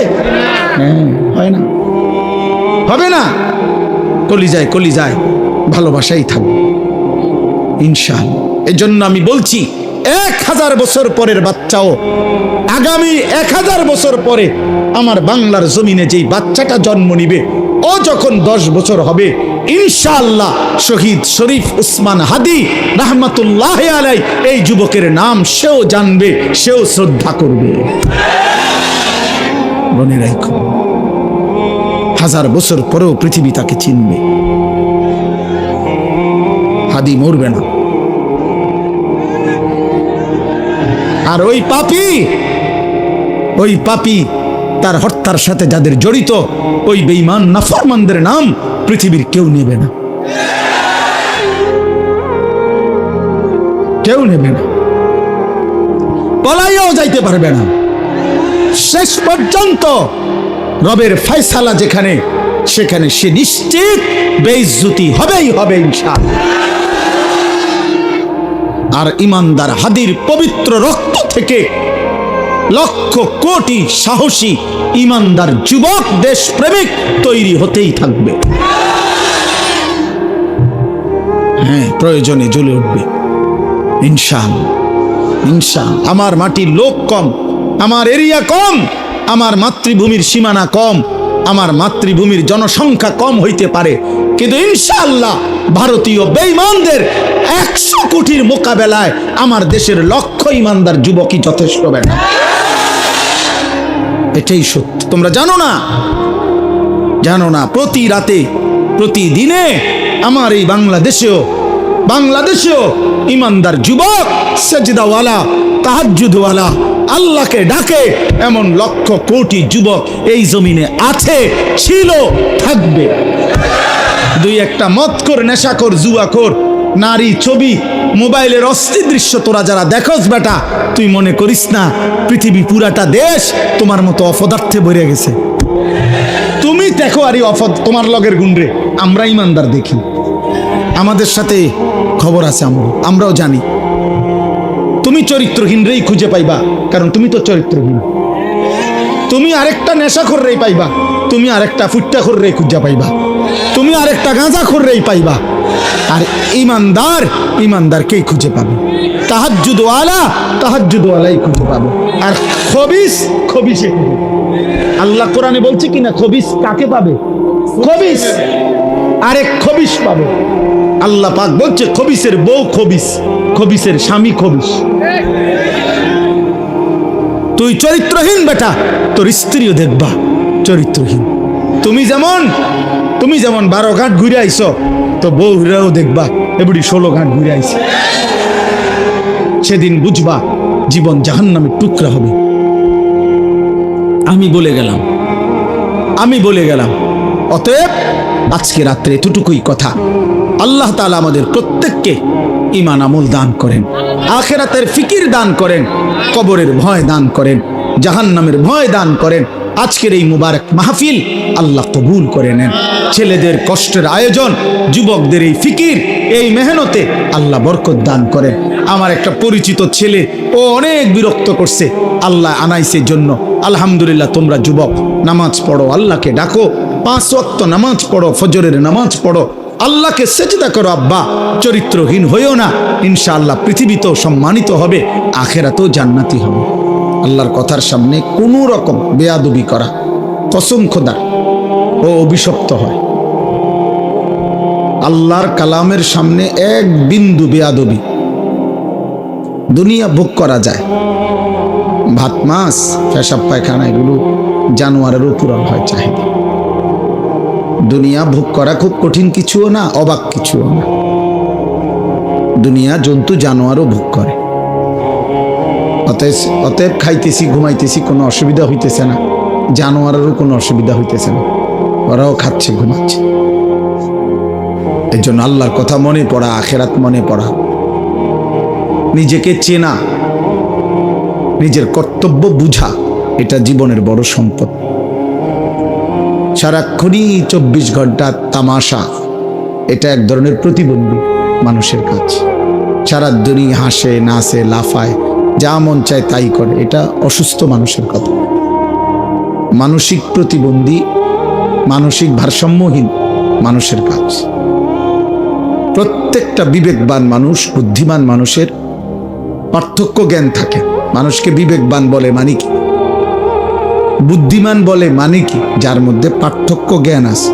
হয় না, হবে না। কলিজায় কলিজায় ভালোবাসাই থাকবে ইনশাআল্লাহ। এই জন্য আমি বলছি 1000 বছর পরের বাচ্চাও, আগামী 1000 বছর পরে আমার বাংলার জমিনে যেই বাচ্চাটা জন্ম নিবে, ও যখন 10 বছর হবে ইনশাআল্লাহ শহীদ শরীফ উসমান হাদি রাহমাতুল্লাহ আলাইহি এই যুবকের নাম সেও জানবে, সেও শ্রদ্ধা করবে। মনে রাখো, 1000 বছর পরেও পৃথিবী তাকে চিনবে। হাদি মরবে না। আর ওই পাপী তার হত্যার সাথে যাদের জড়িত, ওই বেঈমান নাফরমানদের নাম পৃথিবীর কেউ নেবে না, কেউ নেবে না, পলাইয়াও যাইতে পারবে না। শেষ পর্যন্ত রবের ফয়সালা যেখানে, সেখানে সে নিশ্চিত বেইজ্জতি হবেই হবে ইনশাআল্লাহ। আর ইমানদার হাদির পবিত্র রক্ত থেকে লক্ষ কোটি সাহসী ইমানদার যুবক দেশপ্রেমিক তৈরি হতেই থাকবে। হ্যাঁ, প্রয়োজনে জ্বলে উঠবে ইনশাআল্লাহ, ইনশাআল্লাহ। আমার মাটির লোক কম, আমার এরিয়া কম, আমার মাতৃভূমির সীমানা কম, আমার মাতৃভূমির জনসংখ্যা কম হইতে পারে, কিন্তু ইনশাআল্লাহ ভারতীয় বেঈমানদের 100 কোটির মোকাবেলায় আমার দেশের লক্ষ ইমানদার যুবকই যথেষ্ট হবে না। এটাই সত্য। তোমরা জানো না, জানো না, প্রতি রাতে প্রতিদিনে আমার এই বাংলাদেশেও ইমানদার যুবক, সেজদাওয়ালা, তাহাজ্জুদওয়ালা, আল্লাহকে ডাকে এমন লক্ষ কোটি যুবক এই জমিনে আছে, ছিল, থাকবে। দুই একটা মদখোর, নেশাখোর, জুয়াখোর, নারী, ছবি, মোবাইলের অস্থির দৃশ্য তোরা যারা দেখোস বেটা, তুই মনে করিস না পৃথিবী পুরাটা দেশ তোমার মতো অপদার্থে ভরে গেছে। তুমি দেখো আরে তোমার লগের গুণরে, আমরা ইমানদার দেখি, আমাদের সাথে খবর আছে, আমরাও জানি। তুমি চরিত্রহীনরেই খুঁজে পাইবা, কারণ তুমি তো চরিত্রহীন। তুমি আরেকটা নেশাখোররেই পাইবা, তুমি আরেকটা ফুট্টাখোররেই খুঁজে পাইবা, তুমি আরেকটা গাঁজাখোররেই পাইবা। আর ইমানদারকেই খুঁজে পাবে। তাহাজ্জুদওয়ালাই খুঁজে পাবে। আর খবিসে আল্লাহ কোরআনে বলছে কিনা, খবিস কাকে পাবে? খবিস আরেক খবিস পাবে। আল্লাহ পাক বলছে খবিসের বউ খবিস, খবিসের স্বামী খবিস। তুই চরিত্রহীন বেটা, তোর স্ত্রীও দেখবা চরিত্রহীন। তুমি যেমন 12 ঘাট ঘুরে আইছো, তো বউরাও দেখবা এবড়ি 16 ঘাট ঘুরে আইছে। সেদিন বুঝবা জীবন জাহান্নামের টুকরা হবে। আমি বলে গেলাম। অতএব আজকে রাত্রে এতটুকুই কথা। আল্লাহ তাআলা আমাদের প্রত্যেককে ঈমান আমল দান করেন, আখিরাতের ফিকির দান করেন, কবরের ভয় দান করেন, জাহান্নামের ভয় দান করেন। আজকের এই মুবারক মাহফিল আল্লাহ কবুল করে নেন। ছেলেদের কষ্টের আয়োজন, যুবকদের এই ফিকির, এই মেহনতে আল্লাহ বরকত দান করেন। আমার একটা পরিচিত ছেলে, ও অনেক বিরক্ত করছে, আল্লাহ আনাইছে জন্য। আলহামদুলিল্লাহ, তোমরা যুবক নামাজ পড়ো, আল্লাহকে ডাকো, 5 ওয়াক্ত নামাজ পড়ো, ফজরের নামাজ পড়ো, আল্লাহকে সেজদা করো। আব্বা চরিত্রহীন হইও না, ইনশাআল্লাহ পৃথিবীতেও সম্মানিত হবে, আখিরাতেও জান্নাতি হবে। আল্লাহর কথার সামনে কোনো রকম বেয়াদবি করা কসম খোদা ও অভিশপ্ত হয়। আল্লাহর কালামের সামনে এক বিন্দু বেয়াদবি, দুনিয়া ভোগ করা যায়। ভাত মাছ, পেশাব পায়খানা এগুলো জানোয়ারেরও পূরণ হয় চাহিদা। দুনিয়া ভোগ করা খুব কঠিন কিছুও না, অবাক কিছুও না। দুনিয়া জন্তু জানোয়ারও ভোগ করে। অতএব খাইতেছি, ঘুমাইতেছি, কোনো অসুবিধা হইতেছে না, জানোয়ারেরও কোনো অসুবিধা হইতেছে না, ওরাও খাচ্ছে, ঘুমাচ্ছে। এর জন্য আল্লাহর কথা মনে পড়া, আখিরাত মনে পড়া, নিজেকে চেনা, নিজের কর্তব্য বুঝা, এটা জীবনের বড় সম্পদ। সারাক্ষণই 24 ঘন্টা তামাশা, এটা এক ধরনের প্রতিবন্ধী মানুষের কাজ। সারা দুনিয়া হাসে, নাচে, লাফায়, যা মন চায় তাই করে, এটা অসুস্থ মানুষের কথা। মানসিক প্রতিবন্ধী, মানসিক ভারসাম্যহীন মানুষের কাজ। প্রত্যেকটা বিবেকবান মানুষ, বুদ্ধিমান মানুষের পার্থক্য জ্ঞান থাকে। মানুষকে বিবেকবান বলে মানে কি, বুদ্ধিমান বলে মানে কি? যার মধ্যে পার্থক্য জ্ঞান আছে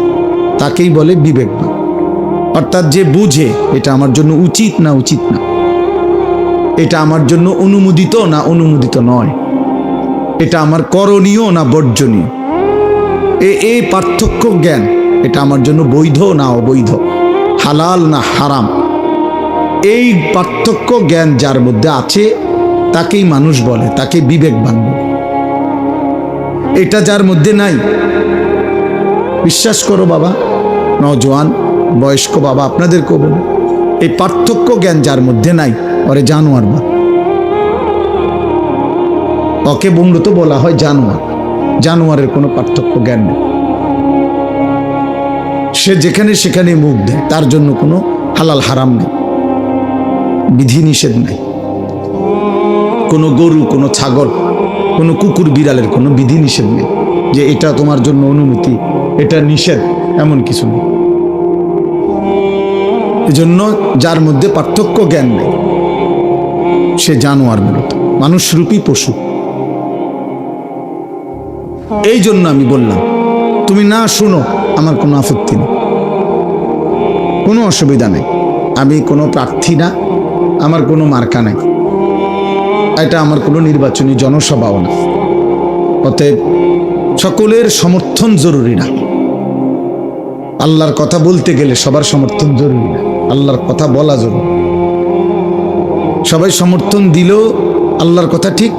তাকেই বলে বিবেকবান। অর্থাৎ যে বুঝে এটা আমার জন্য উচিত না উচিত না, এটা আমার জন্য অনুমোদিত না অনুমোদিত নয়, এটা আমার করণীয় না বর্জনীয়, এই পার্থক্য জ্ঞান, এটা আমার জন্য বৈধ না অবৈধ, হালাল না হারাম, এই পার্থক্য জ্ঞান যার মধ্যে আছে তাকেই মানুষ বলে, তাকে বিবেকবান বলে। এটা যার মধ্যে নাই, বিশ্বাস করো বাবা, নওজোয়ান বয়স্ক বাবা, আপনাদেরকেও বলো, এই পার্থক্য জ্ঞান যার মধ্যে নাই, ওরে জানোয়ার বলে। ওকে মূলত বলা হয় জানোয়ার। জানোয়ারের কোনো পার্থক্য জ্ঞান নেই, সে যেখানে সেখানে মুখ দেয়, তার জন্য কোনো হালাল হারাম নেই, বিধি নিষেধ নাই। কোনো গরু, কোনো ছাগল, কোনো কুকুর, বিড়ালের কোনো বিধি নিষেধ নেই যে এটা তোমার জন্য অনুমতি, এটা নিষেধ, এমন কিছু নেই। এজন্য যার মধ্যে পার্থক্য জ্ঞান নেই সে জানোয়ার, মূলত মানুষরূপী পশু। এই জন্য আমি বললাম, তুমি না শুনো আমার কোনো আপত্তি নেই, কোনো অসুবিধা নেই। আমি কোনো প্রার্থী না, আমার কোনো মার্কা নাই, এটা আমার কোনো নির্বাচনী জনসভাও না। অতএব সকলের সমর্থন জরুরি না। আল্লাহর কথা বলতে গেলে সবার সমর্থন জরুরি না, আল্লাহর কথা বলা জরুরি। সবাই সমর্থন দিলেও আল্লাহর কথা ঠিক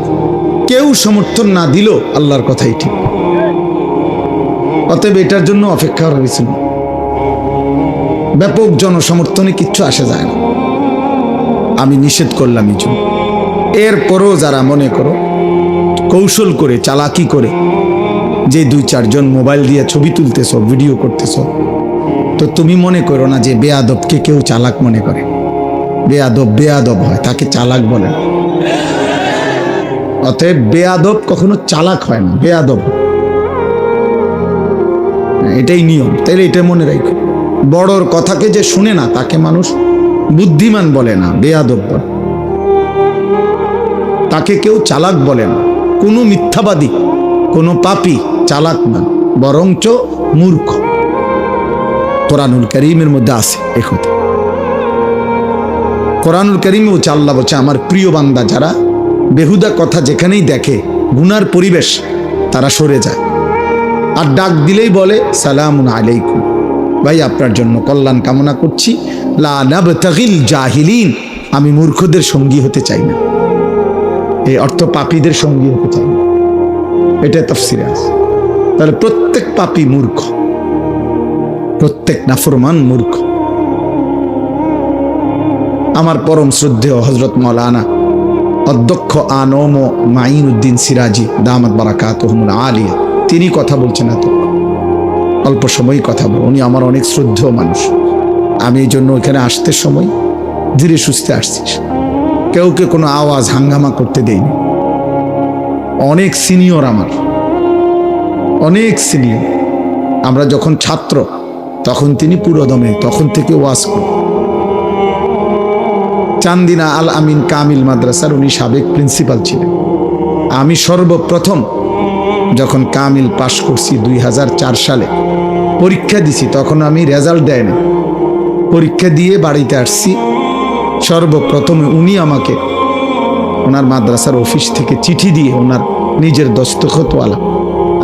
কেউ সমর্থন না দিল আল্লাহর কথাই ঠিক। অতএব এটার জন্য অপেক্ষা হয়েছিল। ব্যাপক জনসমর্থনে কিচ্ছু আসে যায় না, আমি নিষেধ করলাম এই জন্য। এরপরও যারা মনে করো কৌশল করে চালাকি করে যে 2-4 জন মোবাইল দিয়ে ছবি তুলতেছ, ভিডিও করতেছ, তো তুমি মনে করো না যে বেয়াদবকে কেউ চালাক মনে করে। বেয়াদব হয়, তাকে চালাক বলে না। অতএব বেয়াদব কখনো চালাক হয় না, বেয়াদব, এটাই নিয়ম। তাইলে এটা মনে রাখো, বড়র কথাকে যে শুনে না তাকে মানুষ বুদ্ধিমান বলে না, বেয়াদব বলে। তাকে কেউ চালাক বলে না। কোনো মিথ্যাবাদী, কোনো পাপী চালাক না, বরঞ্চ মূর্খ। কোরআনুল কারীমের মধ্যে আছে এই কথা। কোরআনুল কারীমে বলছে, আল্লাহ বলছে, আমার প্রিয় বান্দা যারা বেহুদা কথা যেখানেই দেখে, গুনার পরিবেশ, তারা সরে যায়। আর ডাক দিলেই বলে সালামুন আলাইকুম, ভাই আপনার জন্য কল্যাণ কামনা করছি। লা নাবতাগিল জাহিলিন, আমি মূর্খদের সঙ্গী হতে চাই না। এই অর্থ পাপীদের সঙ্গী হতে চাই না, এটা তাফসিরে আছে। তাহলে প্রত্যেক পাপী মূর্খ, প্রত্যেক নাফরমান মূর্খ। আমার পরম শ্রদ্ধেয় হযরত মাওলানা অধ্যক্ষ আনম মাইনুদ্দিন সিরাজি দামাত বারাকাতুহুমুল আলিয়া, তিনি কথা বলছেন। এত অল্প সময় কথা বল, উনি আমার অনেক শ্রদ্ধেয় মানুষ। আমি এই জন্য ওইখানে আসতে সময় ধীরে সুস্থে আসছিস, কেউকে কোনো আওয়াজ হাঙ্গামা করতে দেয়নি। অনেক সিনিয়র, আমার অনেক সিনিয়র। আমরা যখন ছাত্র তখন তিনি পুরোদমে তখন থেকে ওয়াজ করেন। চান্দিনা আল আমিন কামিল মাদ্রাসার উনি সাবেক প্রিন্সিপাল ছিলেন। আমি সর্বপ্রথম যখন কামিল পাশ করছি 2004 সালে, পরীক্ষা দিছি, তখন আমি রেজাল্ট দেয়নি, পরীক্ষা দিয়ে বাড়িতে আসছি। সর্বপ্রথমে উনি আমাকে ওনার মাদ্রাসার অফিস থেকে চিঠি দিয়ে, ওনার নিজের দস্তখতওয়ালা,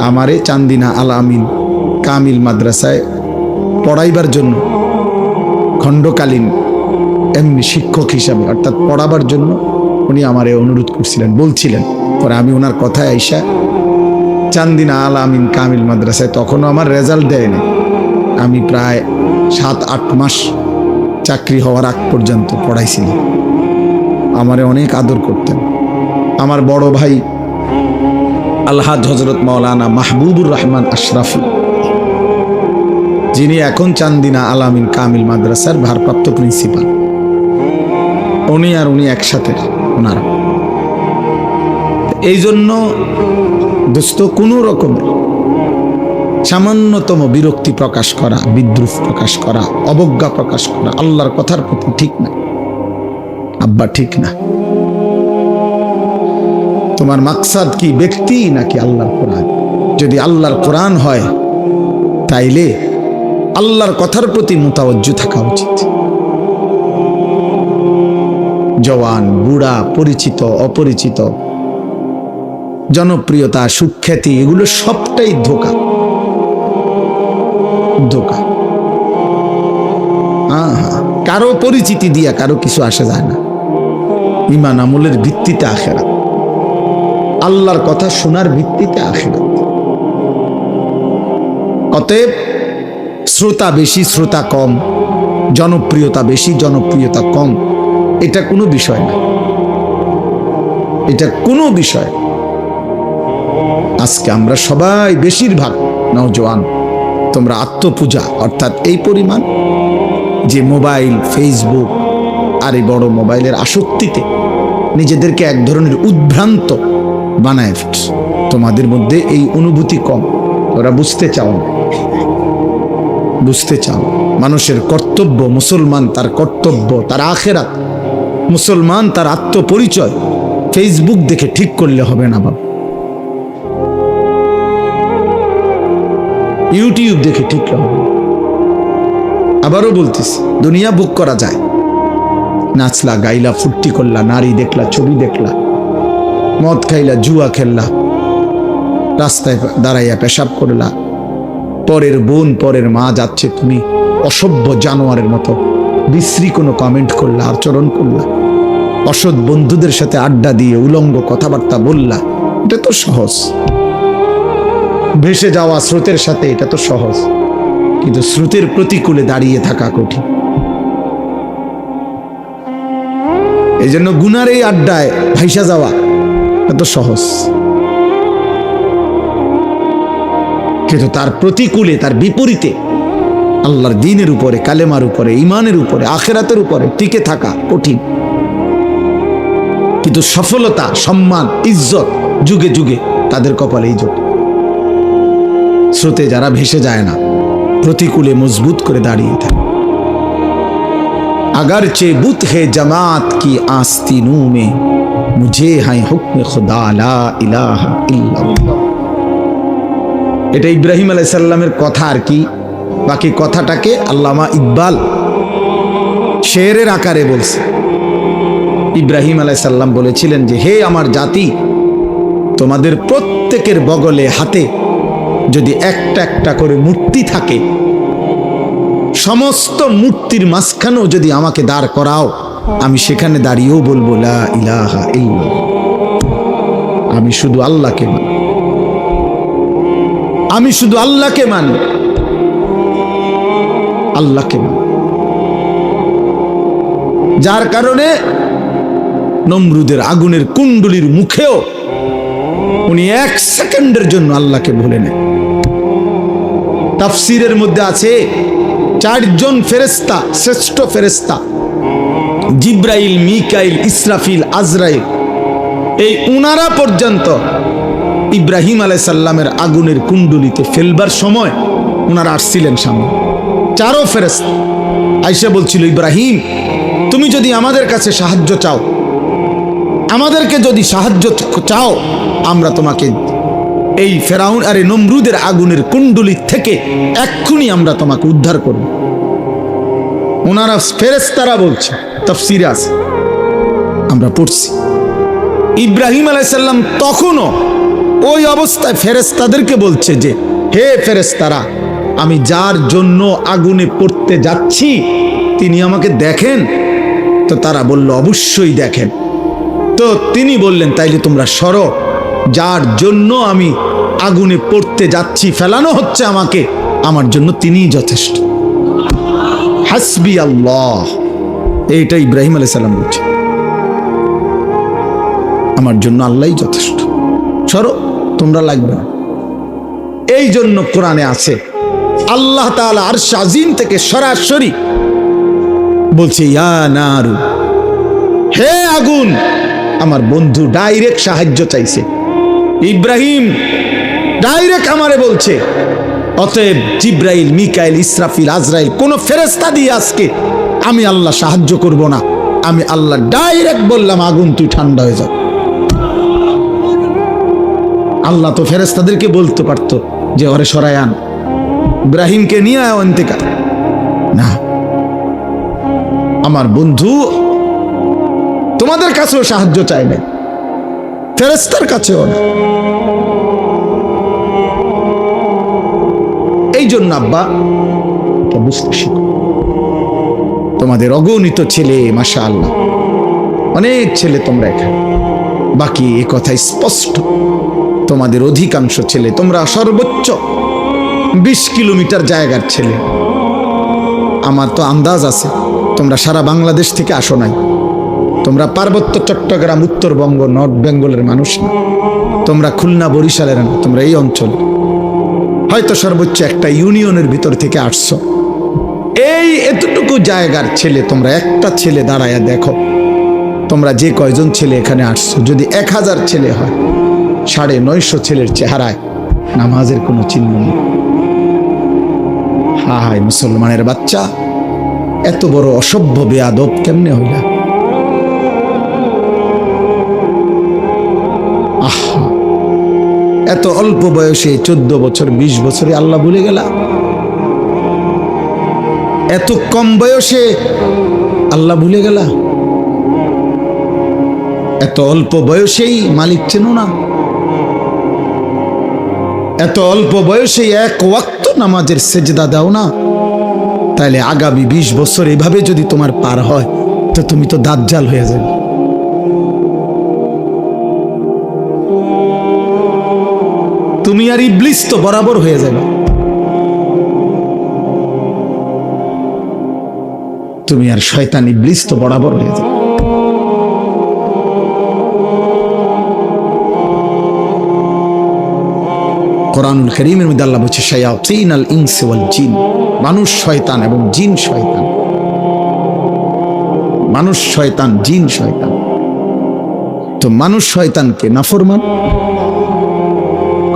আমারে চান্দিনা আল আমিন কামিল মাদ্রাসায় পড়াইবার জন্য, খণ্ডকালীন এমনি শিক্ষক হিসাবে অর্থাৎ পড়াবার জন্য উনি আমারে অনুরোধ করছিলেন, বলছিলেন। পরে আমি ওনার কথায় আইসা চান্দিনা আল আমিন কামিল মাদ্রাসায়, তখনও আমার রেজাল্ট দেয়নি, আমি প্রায় 7-8 মাস চাকরি হওয়ার আগ পর্যন্ত পড়াইছিলাম। আমারে অনেক আদর করতেন। আমার বড় ভাই আলহাজ হযরত মাওলানা মাহবুবুর রহমান আশরাফি, যিনি এখন চান্দিনা আল আমিন কামিল মাদ্রাসার ভারপ্রাপ্ত প্রিন্সিপাল, উনি আর উনি একসাথে ওনারা। এই জন্য দোস্ত, কোনো রকমের সামান্যতম বিরক্তি প্রকাশ করা, বিদ্রুপ প্রকাশ করা, অবজ্ঞা প্রকাশ করা আল্লাহর কথার প্রতি ঠিক না। আব্বা ঠিক না। তোমার মাকসাদ কি, ব্যক্তি নাকি আল্লাহর কোরআন? যদি আল্লাহর কোরআন হয় তাইলে আল্লাহর কথার প্রতি মুতাওয়াজ্জু থাকা উচিত। জওয়ান, বুড়া, পরিচিত, অপরিচিত, জনপ্রিয়তা, সুখ্যাতি, এগুলো সবটাই ধোঁকা। ধোঁকা। কারো পরিচিতি দিয়া কারো কিছু আসে যায় না। ঈমান আমলের ভিত্তিতে আখিরাত, আল্লাহর কথা শোনার ভিত্তিতে আখিরাত। অতএব শ্রোতা বেশি, শ্রোতা কম, জনপ্রিয়তা বেশি, জনপ্রিয়তা কম, এটা কোনো বিষয় না, এটা কোনো বিষয়। আজকে আমরা সবাই, বেশিরভাগ নওজোয়ান, তোমরা আত্মপূজা অর্থাৎ এই পরিমাণ যে মোবাইল, ফেসবুক আর এই বড় মোবাইলের আসক্তিতে নিজেদেরকে এক ধরনের উদ্ভ্রান্ত বানায় ফেলছ। তোমাদের মধ্যে এই অনুভূতি কম, তোরা বুঝতে চাও না, বুঝতে চাও। মানুষের কর্তব্য, মুসলমান তার কর্তব্য, তার আখিরাত, মুসলমান তার আত্মপরিচয় ফেসবুক দেখে ঠিক করলে হবে না বাবা, ইউটিউব দেখে ঠিক হবে। আবারও বলতেছি, দুনিয়া বুক করা যায়, নাচলা, গাইলা, ফুর্তি করলা, নারী দেখলা, ছবি দেখলা, মদ খাইলা, জুয়া খেললা, রাস্তায় দাঁড়াইয়া পেশাব করলা, পরের বোন, পরের মা যাচ্ছে, তুমি অসভ্য জানোয়ারের মতো বিশ্রী কোনো কমেন্ট করলা, আচরণ করলা, অসৎ বন্ধুদের সাথে আড্ডা দিয়ে উলঙ্গ কথাবার্তা বললা, এটা তো সহজ, ভেসে যাওয়া স্রোতের সাথে, এটা তো সহজ, কিন্তু স্রোতের প্রতিকূলে দাঁড়িয়ে থাকা কঠিন। এই জন্য গুনার এই আড্ডায় ভাইসা যাওয়া এত সহজ, কিন্তু তার প্রতিকূলে, তার বিপরীতে আল্লাহর দ্বীনের উপরে, কালেমার উপরে, ঈমানের উপরে, আখিরাতের উপরে টিকে থাকা কঠিন। কিন্তু সফলতা, সম্মান, ইজ্জত যুগে যুগে তাদের কপালেই জোটে। স্রোতে যারা ভেসে যায় না, প্রতিকূলে মজবুত করে দাঁড়িয়ে থাকে। अगरचे बुत है जमात की आस्तीनों में, मुझे है हुक्म खुदा ला इलाहा इल्लल्लाह। এটা ইব্রাহিম আলাইহিস সালামের কথা আর কি, বাকি কথাটাকে আল্লামা ইকবাল শেরের আকারে বলছে। ইব্রাহিম আলাইহিস সালাম বলেছিলেন যে, হে আমার জাতি, তোমাদের প্রত্যেকের বগলে, হাতে যদি একটা একটা করে মূর্তি থাকে, সমস্ত মূর্তির মাঝখানেও যদি আমাকে দাঁড় করাও, আমি সেখানে দাঁড়িয়েও বলবো লা ইলাহা ইল্লাল্লাহ, আমি শুধু আল্লাহকে মানি, আমি শুধু আল্লাহকে মানি, আল্লাহকে মানি। যার কারণে নমরুদের আগুনের কুণ্ডলীর মুখেও উনি এক সেকেন্ডের জন্য আল্লাহকে ভুলে নেন। তাফসীরের মধ্যে আছে, চারজন ফেরেশতা, শ্রেষ্ঠ ফেরেশতা জিব্রাইল, মিকাইল, ইসরাফিল, আজরাইল, এই উনারা পর্যন্ত ইব্রাহিম আলাইহিস সালামের আগুনের কুণ্ডলিতে ফেলবার সময় উনারা আসছিলেন সামনে। চারও ফেরেশতা আয়েশা বলছিল, ইব্রাহিম তুমি যদি আমাদের কাছে সাহায্য চাও, আমাদেরকে যদি সাহায্য চাও, আমরা তোমাকে এই ফেরাউন আর নমরুদের আগুনের কুণ্ডলী থেকে এক্ষুনি আমরা তোমাকে উদ্ধার করব। ওনারা ফেরেশতারা বলছে, তাফসীরে আছে, আমরা পড়ছি। ইব্রাহিম আলাইহিস সালাম তখনও ওই অবস্থায় ফেরেশতাদেরকে বলছে যে, হে ফেরেশতারা, আমি যার জন্য আগুনে পড়তে যাচ্ছি তিনি আমাকে দেখেন? তো তারা বলল, অবশ্যই দেখেন। তো তিনি বললেন, তাইলে তোমরা সরো, যার জন্য আমি আগুনে পড়তে যাচ্ছি, ফেলানো হচ্ছে আমাকে, আমার জন্য তিনিই যথেষ্ট। হাসবি আল্লাহ, এইটা ইব্রাহিম আলাইহিস সালাম বলছে, আমার জন্য আল্লাহই যথেষ্ট, সরো, তোমরা লাগবে না। এই জন্য কোরআনে আছে, আল্লাহ তাআলা আরশ আজিম থেকে সরাসরি বলছে, ইয়া নারু, হে আগুন, আমার বন্ধু ডাইরেক্ট সাহায্য চাইছে। ইব্রাহিম ডাইরেক্ট আমারে বলছে, অতএব জিব্রাইল, মিকাইল, ইসরাফিল, আজরাইল কোন ফেরেশতা দিয়ে আজকে আমি আল্লাহ সাহায্য করব না, আমি আল্লাহ ডাইরেক্ট বললাম, আগুন তুই ঠান্ডা হয়ে যা। আল্লাহ তো ফেরেশতাদেরকে বলতে পারতো যে ওরে সরায় আন, ইব্রাহিমকে নিয়ে আয় অন্তিকা, না, আমার বন্ধু তোমাদের কাছেও সাহায্য চাই না, ফেরেশতার কাছেও না। এই জন্য আব্বা বুঝতে শিখো, তোমাদের অগণিত ছেলে, মাশাআল্লাহ অনেক ছেলে তোমরা এখানে, বাকি এ কথা স্পষ্ট, তোমাদের অধিকাংশ ছেলে, তোমরা সর্বোচ্চ 20 কিলোমিটার জায়গার ছেলে। আমার তো আন্দাজ আছে তোমরা সারা বাংলাদেশ থেকে আসো নাই, তোমরা পার্বত্য চট্টগ্রাম, উত্তরবঙ্গ, নর্থ বেঙ্গলের মানুষ না, তোমরা খুলনা, বরিশালের না, তোমরা এই অঞ্চল, হয়তো সর্বোচ্চ একটা ইউনিয়নের ভিতর থেকে আসছো। এই এতটুকু জায়গার ছেলে, তোমরা একটা ছেলে দাঁড়ায়া দেখো, তোমরা যে কয়জন ছেলে এখানে আসছো, যদি 1000 ছেলে হয়, 950 ছেলের চেহারায় নামাজের কোনো চিহ্ন নেই। হায় মুসলমানের বাচ্চা, এত বড় অসভ্য বেয়াদব কেমনে হইলা? আহা, এত অল্প বয়সে 14 বছর 20 বছরে আল্লাহ ভুলে গেলা, এত কম বয়সে আল্লাহ ভুলে গেলা, এত অল্প বয়সেই মালিক চেনো না, এত অল্প বয়সেই এক ওয়াক্ত নামাজের সেজদা দাও না। তাইলে আগামী 20 বছর এভাবে যদি তোমার পার হয়, তো তুমি তো দাজ্জাল হয়ে যাবে। তুমি আর ইবলিস তো বরাবর হয়ে যাবে। তুমি আর শয়তান ইবলিস তো বরাবর হয়ে যাবে। কোরআনুল কারীমের মধ্যে আল্লাহ বলছে শায়াতিনাল ইনসি ওয়াল জিন, মানুষ শয়তান এবং জিন শয়তান। মানুষ শয়তান, জিন শয়তান। তো মানুষ শয়তানকে নাফরমান,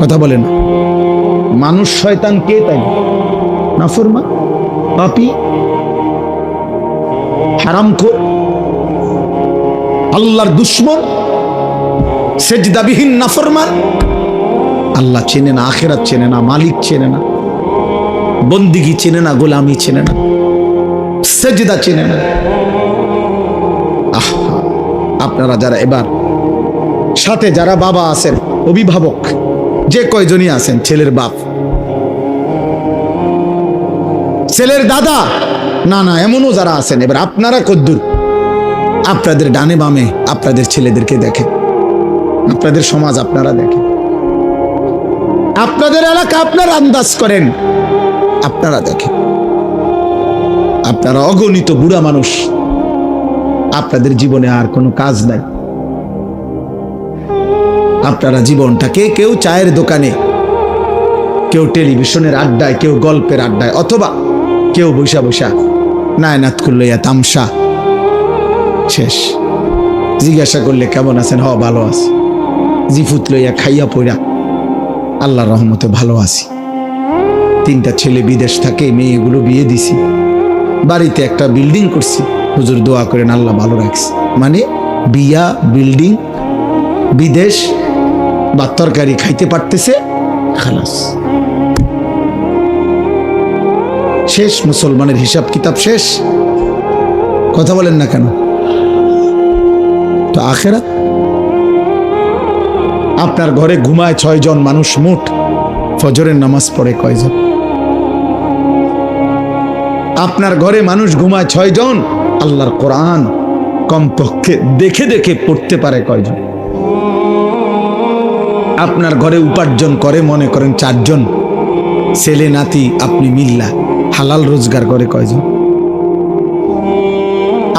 কথা বলে না, মানুষ শয়তান কে? তাই নাফরমান, পাপী, হারামখোর, আল্লাহর দুশমন, সেজদাবিহীন নাফরমান। আল্লাহ চেনে না, আখিরাত চেনে না, মালিক চেনে না, বন্দিগি চেনে না, গোলামি চেনে না, সেজদা চেনে না। আপনারা যারা এবার সাথে যারা বাবা আছেন, অভিভাবক যে কয়জনই আছেন, ছেলের বাপ, ছেলের দাদা, না না এমনও যারা আছেন, এবার আপনারা কদ্দুর আপনাদের ডানে বামে আপনাদের ছেলেদেরকে দেখেন, আপনাদের সমাজ আপনারা দেখেন, আপনাদের এলাকা আপনারা আন্দাজ করেন, আপনারা দেখেন। আপনারা অগণিত বুড়া মানুষ, আপনাদের জীবনে আর কোনো কাজ নাই। আপনারা জীবনটাকে কেউ চায়ের দোকানে, কেউ টেলিভিশনের আড্ডায়, কেউ গল্পের আড্ডায়, অথবা কেউ বৈশা বৈশা নায়নাত করলইয়া তামসা শেষ। জিজ্ঞাসা করলে কেমন আছেন? হ ভালো আছি। জিফুত লইয়া খাইয়া পইরা আল্লাহর রহমতে ভালো আছি। 3টা ছেলে বিদেশ থাকে, মেয়েগুলো বিয়ে দিছি, বাড়িতে একটা বিল্ডিং করছি, হুজুর দোয়া করেন আল্লাহ ভালো রাখছে। মানে বিয়া, বিল্ডিং, বিদেশ, বা তরকারি খাইতে পারতেছে, খালাস শেষ। মুসলমানের হিসাব কিতাব শেষ। কথা বলেন না কেন? তো আখিরাত, আপনার ঘরে ঘুমায় 6 জন মানুষ, মোট ফজরের নামাজ পড়ে কয়জন? আপনার ঘরে মানুষ ঘুমায় 6 জন, আল্লাহর কোরআন কমপক্ষে দেখে দেখে পড়তে পারে কয়জন? আপনার ঘরে উপার্জন করে মনে করেন 4 জন, ছেলে নাতি আপনি মিল্লা হালাল রোজগার করে কয়জন?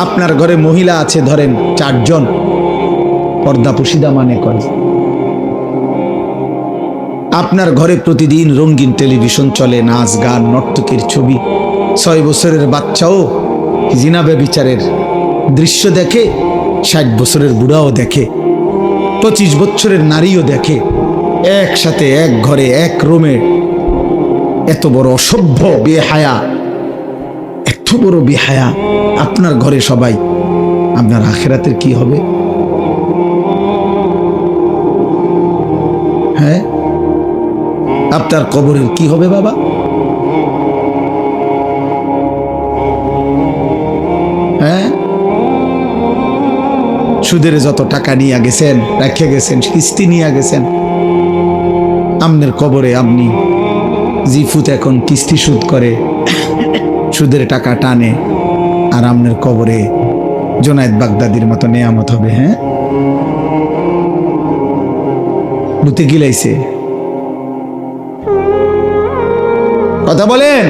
আপনার ঘরে মহিলা আছে ধরেন 4 জন, পর্দা পুশিদা মানে কয়জন? আপনার ঘরে প্রতিদিন রঙিন টেলিভিশন চলে, নাচ গান, নর্তকীর ছবি, 6 বছরের বাচ্চাও জিনা ব্যভিচারের দৃশ্য দেখে, 60 বছরের বুড়াও দেখে, 25 বছরের নারীও দেখে, একসাথে এক ঘরে এক রুমে। এত বড় অসভ্য বেহায়া, এত বড় বেহায়া আপনার ঘরে সবাই, আপনার আখিরাতের কি হবে? হ্যাঁ, আপনার কবরের কি হবে বাবা? হ্যাঁ, সুদের যত টাকা নিয়ে গেছেন, রেখে গেছেন, কিস্তি নিয়ে গেছেন, আপনার কবরে আপনি জিফুত এখন কিস্তি সুদ করে, সুদের টাকা টানে, আর আপনার কবরে জোনায়েদ বাগদাদির মতো নেয়ামত হবে। হ্যাঁ, বুতে গিলাইছে। কথা বলেন,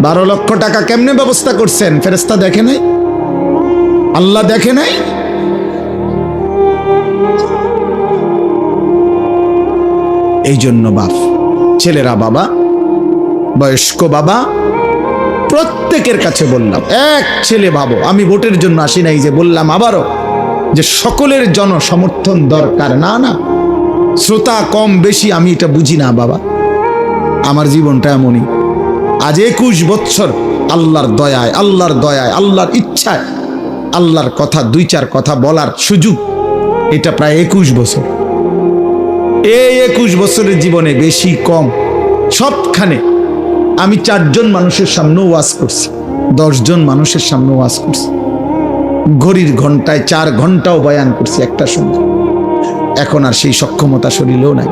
12 লক্ষ টাকা কেমনে ব্যবস্থা করছেন? ফেরেশতা দেখে নাই? আল্লাহ দেখে নাই? এই জন্য বাপ, ছেলেরা বাবা, বয়স্ক বাবা, প্রত্যেকের কাছে বললাম, এক ছেলে ভাবো, আমি ভোটের জন্য আসি নাই যে বললাম আবারও যে সকলের জনসমর্থন দরকার, না না, শ্রোতা কম বেশি আমি এটা বুঝি না বাবা, আমার জীবনটা এমনই। আজ 21 বছর আল্লাহর দয়ায়, আল্লাহর দয়ায়, আল্লাহর ইচ্ছায়, আল্লাহর কথা 2-4 কথা বলার সুযোগ, এটা প্রায় 21 বছর। এই 21 বছরের জীবনে বেশি কম সবখানে আমি 4 জন মানুষের সামনে ওয়াজ করছি, 10 জন মানুষের সামনে ওয়াজ করছি, ঘড়ির ঘন্টায় 4 ঘন্টাও বয়ান করছি একটা সময়। এখন আর সেই সক্ষমতা শরীরেও নাই।